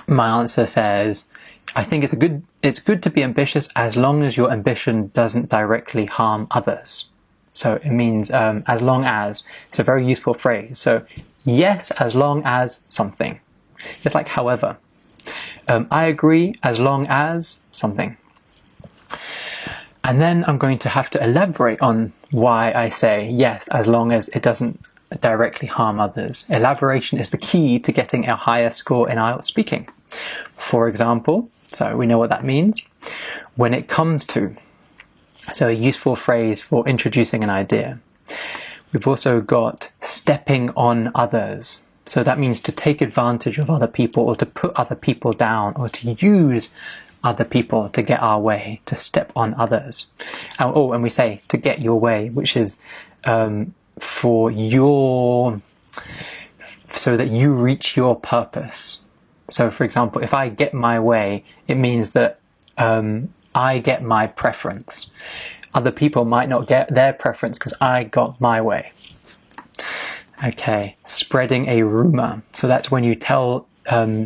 my answer says, I think it's good to be ambitious as long as your ambition doesn't directly harm others. So it means as long as. It's a very useful phrase. So yes, as long as something. It's like however. I agree as long as something. And then I'm going to have to elaborate on why I say yes, as long as it doesn't directly harm others. Elaboration is the key to getting a higher score in IELTS speaking. For example, so we know what that means. When it comes to, so a useful phrase for introducing an idea. We've also got stepping on others. So that means to take advantage of other people or to put other people down or to use other people to get our way, to step on others. And we say to get your way, which is so that you reach your purpose. So for example, if I get my way, it means that I get my preference. Other people might not get their preference because I got my way. Okay, spreading a rumor. So that's when you tell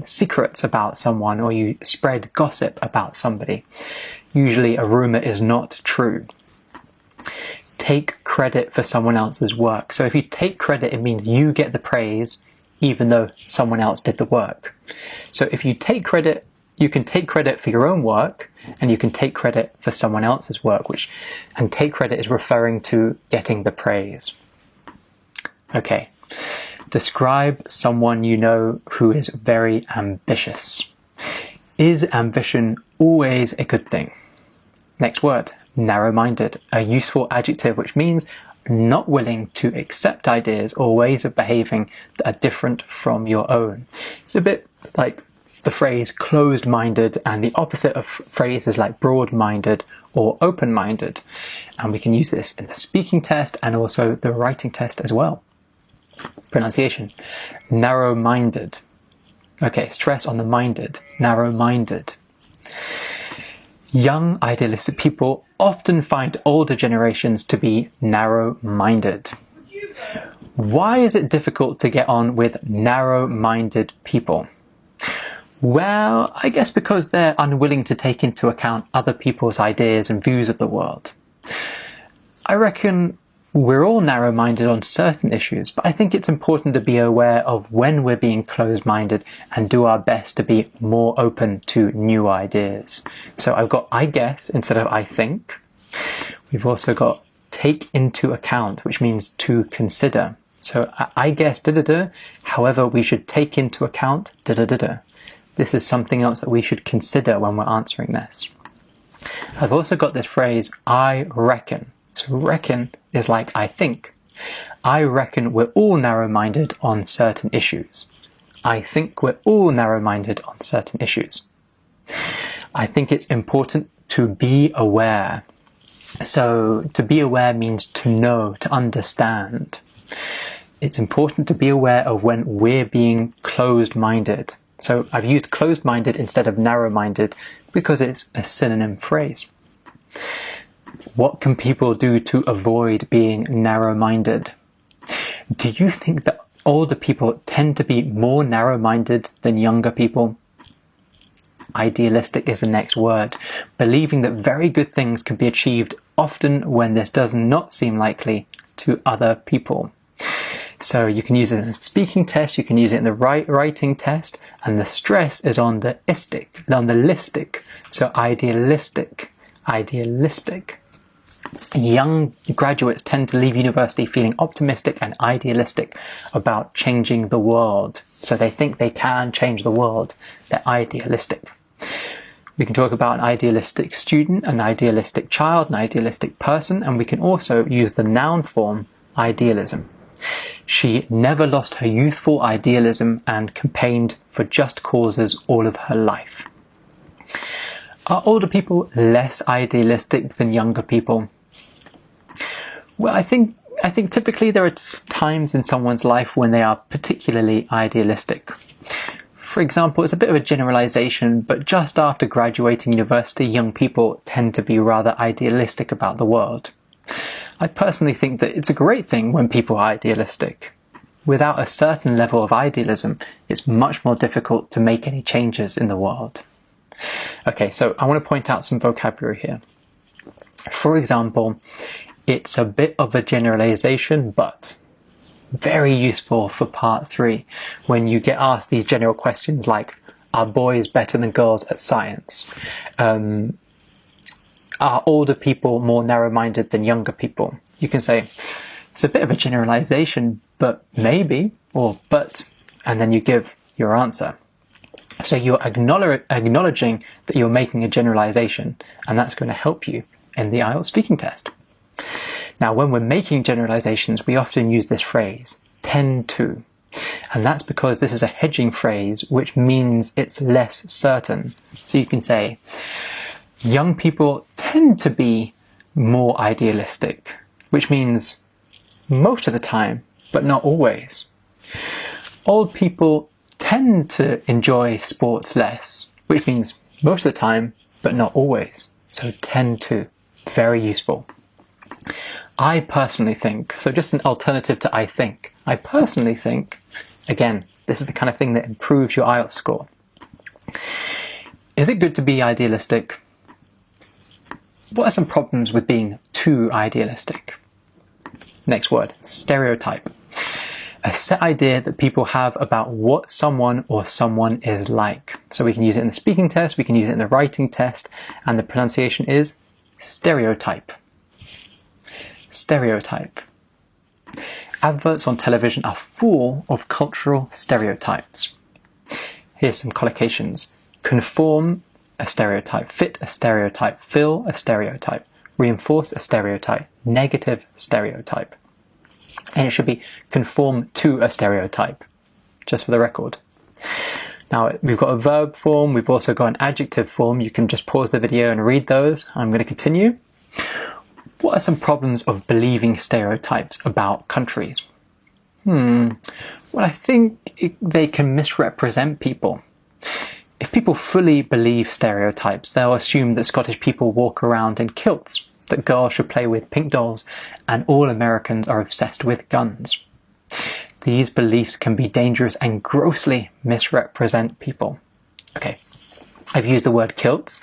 secrets about someone or you spread gossip about somebody. Usually a rumor is not true. Take credit for someone else's work. So if you take credit, it means you get the praise even though someone else did the work. So if you take credit, you can take credit for your own work and you can take credit for someone else's work, and take credit is referring to getting the praise. Okay. Describe someone you know who is very ambitious. Is ambition always a good thing? Next word, narrow-minded, a useful adjective which means not willing to accept ideas or ways of behaving that are different from your own. It's a bit like the phrase closed-minded, and the opposite of phrases like broad-minded or open-minded. And we can use this in the speaking test and also the writing test as well. Pronunciation, narrow-minded. Okay, stress on the minded, narrow-minded. Young, idealistic people often find older generations to be narrow-minded. Why is it difficult to get on with narrow-minded people? Well, I guess because they're unwilling to take into account other people's ideas and views of the world. I reckon we're all narrow-minded on certain issues, but I think it's important to be aware of when we're being closed-minded and do our best to be more open to new ideas. So I've got I guess instead of I think. We've also got take into account, which means to consider. So I guess however, we should take into account This is something else that we should consider when we're answering this. I've also got this phrase, I reckon. So reckon is like I think. I reckon we're all narrow-minded on certain issues. I think we're all narrow-minded on certain issues. I think it's important to be aware. So to be aware means to know, to understand. It's important to be aware of when we're being closed-minded. So I've used closed-minded instead of narrow-minded because it's a synonym phrase. What can people do to avoid being narrow-minded? Do you think that older people tend to be more narrow-minded than younger people? Idealistic is the next word, believing that very good things can be achieved often when this does not seem likely to other people. So you can use it in a speaking test, you can use it in the writing test, and the stress is on the listic. So idealistic. Young graduates tend to leave university feeling optimistic and idealistic about changing the world. So they think they can change the world. They're idealistic. We can talk about an idealistic student, an idealistic child, an idealistic person, and we can also use the noun form idealism. She never lost her youthful idealism and campaigned for just causes all of her life. Are older people less idealistic than younger people? Well, I think typically there are times in someone's life when they are particularly idealistic. For example, it's a bit of a generalization, but just after graduating university, young people tend to be rather idealistic about the world. I personally think that it's a great thing when people are idealistic. Without a certain level of idealism, it's much more difficult to make any changes in the world. Okay, so I want to point out some vocabulary here. For example, it's a bit of a generalization, but very useful for part 3 when you get asked these general questions like, are boys better than girls at science? Are older people more narrow-minded than younger people? You can say, it's a bit of a generalization, but maybe, or but, and then you give your answer. So you're acknowledging that you're making a generalization, and that's going to help you in the IELTS speaking test. Now, when we're making generalizations, we often use this phrase, tend to. And that's because this is a hedging phrase, which means it's less certain. So you can say, young people tend to be more idealistic, which means most of the time, but not always. Old people tend to enjoy sports less, which means most of the time, but not always. So tend to, very useful. I personally think, so just an alternative to I think, I personally think, again, this is the kind of thing that improves your IELTS score. Is it good to be idealistic? What are some problems with being too idealistic? Next word, stereotype. A set idea that people have about what someone or someone is like. So we can use it in the speaking test, we can use it in the writing test, and the pronunciation is stereotype. Stereotype. Adverts on television are full of cultural stereotypes. Here's some collocations. Conform a stereotype, fit a stereotype, fill a stereotype, reinforce a stereotype, negative stereotype. And it should be conform to a stereotype, just for the record. Now, we've got a verb form, we've also got an adjective form. You can just pause the video and read those. I'm going to continue. What are some problems of believing stereotypes about countries? Well, I think they can misrepresent people. If people fully believe stereotypes, they'll assume that Scottish people walk around in kilts, that girls should play with pink dolls, and all Americans are obsessed with guns. These beliefs can be dangerous and grossly misrepresent people. Okay, I've used the word kilts.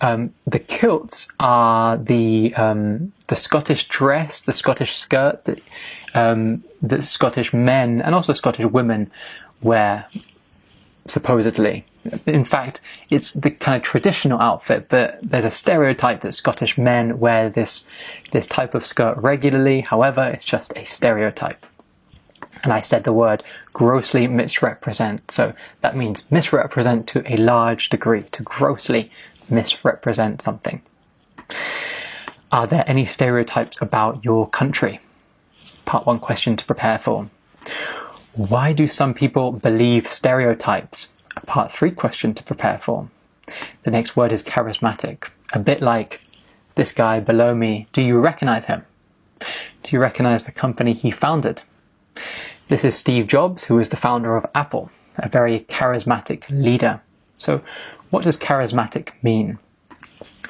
The kilts are the Scottish dress, the Scottish skirt that the Scottish men and also Scottish women wear, supposedly. In fact, it's the kind of traditional outfit, but there's a stereotype that Scottish men wear this type of skirt regularly. However, it's just a stereotype. And I said the word grossly misrepresent. So that means misrepresent to a large degree, to grossly misrepresent something. Are there any stereotypes about your country? Part 1 question to prepare for. Why do some people believe stereotypes? A Part 3 question to prepare for. The next word is charismatic. A bit like this guy below me. Do you recognize him? Do you recognize the company he founded? This is Steve Jobs, who is the founder of Apple, a very charismatic leader. So what does charismatic mean?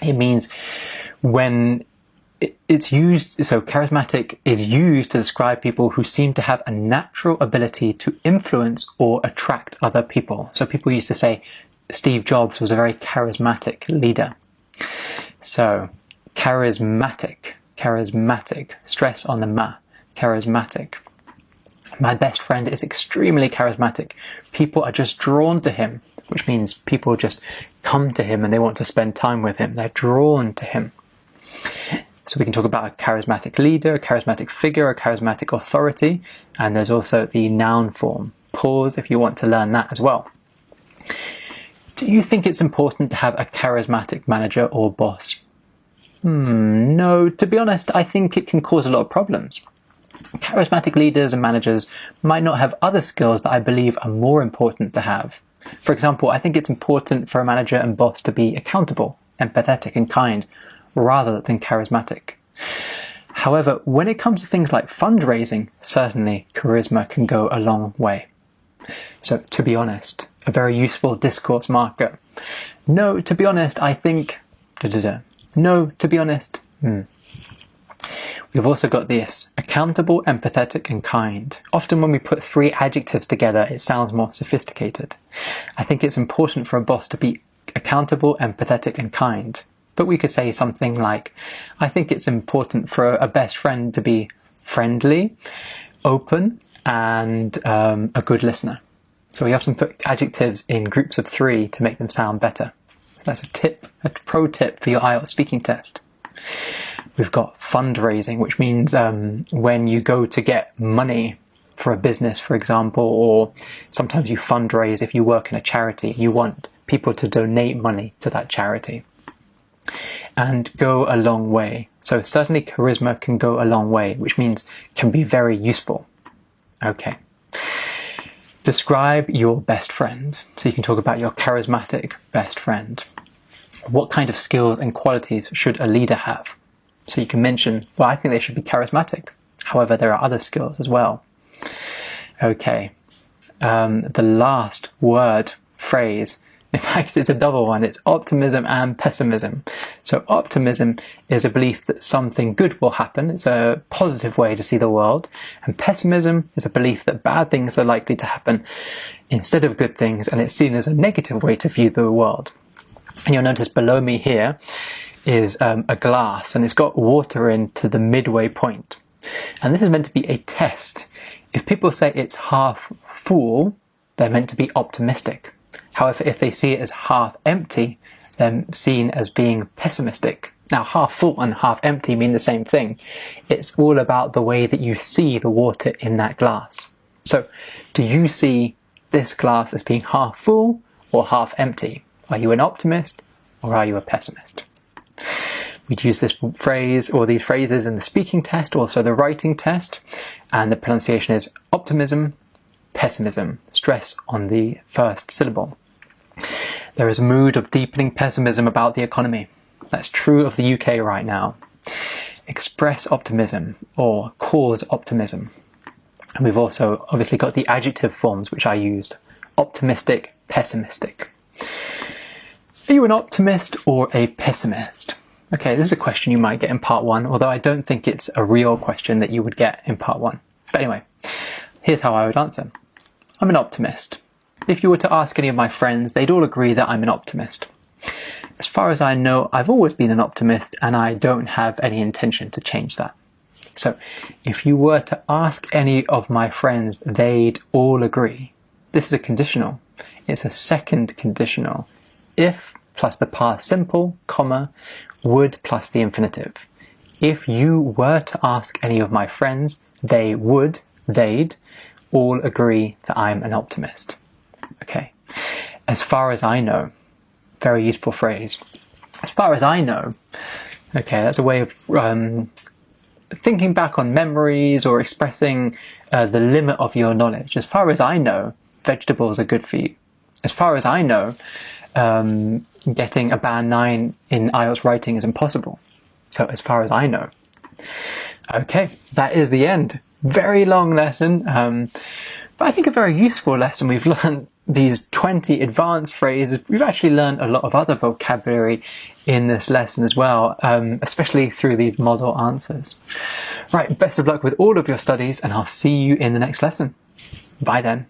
It means when it's used, so charismatic is used to describe people who seem to have a natural ability to influence or attract other people. So people used to say Steve Jobs was a very charismatic leader. So charismatic, stress on the ma, charismatic. My best friend is extremely charismatic. People are just drawn to him, which means people just come to him and they want to spend time with him. They're drawn to him. So we can talk about a charismatic leader, a charismatic figure, a charismatic authority, and there's also the noun form. Pause if you want to learn that as well. Do you think it's important to have a charismatic manager or boss? No, to be honest, I think it can cause a lot of problems. Charismatic leaders and managers might not have other skills that I believe are more important to have. For example, I think it's important for a manager and boss to be accountable, empathetic and kind, rather than charismatic. However, when it comes to things like fundraising, certainly charisma can go a long way. So, to be honest, a very useful discourse marker. No, to be honest, I think... No, to be honest... We've also got this, accountable, empathetic and kind. Often when we put 3 adjectives together, it sounds more sophisticated. I think it's important for a boss to be accountable, empathetic and kind. But we could say something like, I think it's important for a best friend to be friendly, open, and a good listener. So we often put adjectives in groups of 3 to make them sound better. That's a pro tip for your IELTS speaking test. We've got fundraising, which means when you go to get money for a business, for example, or sometimes you fundraise if you work in a charity, you want people to donate money to that charity. And go a long way. So certainly charisma can go a long way, which means can be very useful. Okay. Describe your best friend. So you can talk about your charismatic best friend. What kind of skills and qualities should a leader have? So you can mention, well, I think they should be charismatic. However, there are other skills as well. Okay. The last word, phrase, in fact, it's a double one. It's optimism and pessimism. So optimism is a belief that something good will happen. It's a positive way to see the world. And pessimism is a belief that bad things are likely to happen instead of good things. And it's seen as a negative way to view the world. And you'll notice below me here is a glass, and it's got water in to the midway point. And this is meant to be a test. If people say it's half full, they're meant to be optimistic. However, if they see it as half empty, they're seen as being pessimistic. Now, half full and half empty mean the same thing. It's all about the way that you see the water in that glass. So, do you see this glass as being half full or half empty? Are you an optimist or are you a pessimist? We'd use this phrase or these phrases in the speaking test, also the writing test, and the pronunciation is optimism, pessimism, stress on the first syllable. There is a mood of deepening pessimism about the economy. That's true of the UK right now. Express optimism or cause optimism. And we've also obviously got the adjective forms which I used. Optimistic, pessimistic. Are you an optimist or a pessimist? Okay, this is a question you might get in part 1, although I don't think it's a real question that you would get in part 1. But anyway, here's how I would answer. I'm an optimist. If you were to ask any of my friends, they'd all agree that I'm an optimist. As far as I know, I've always been an optimist and I don't have any intention to change that. So, if you were to ask any of my friends, they'd all agree. This is a conditional. It's a second conditional. If plus the past simple, comma, would plus the infinitive. If you were to ask any of my friends, they would, they'd, all agree that I'm an optimist. Okay. As far as I know, very useful phrase. As far as I know, Okay, that's a way of thinking back on memories or expressing the limit of your knowledge. As far as I know, vegetables are good for you. As far as I know, getting a band 9 in IELTS writing is impossible. So as far as I know. Okay, that is the end. Very long lesson, but I think a very useful lesson. We've learned these 20 advanced phrases. We've actually learned a lot of other vocabulary in this lesson as well, especially through these model answers. Right, best of luck with all of your studies, and I'll see you in the next lesson. Bye then.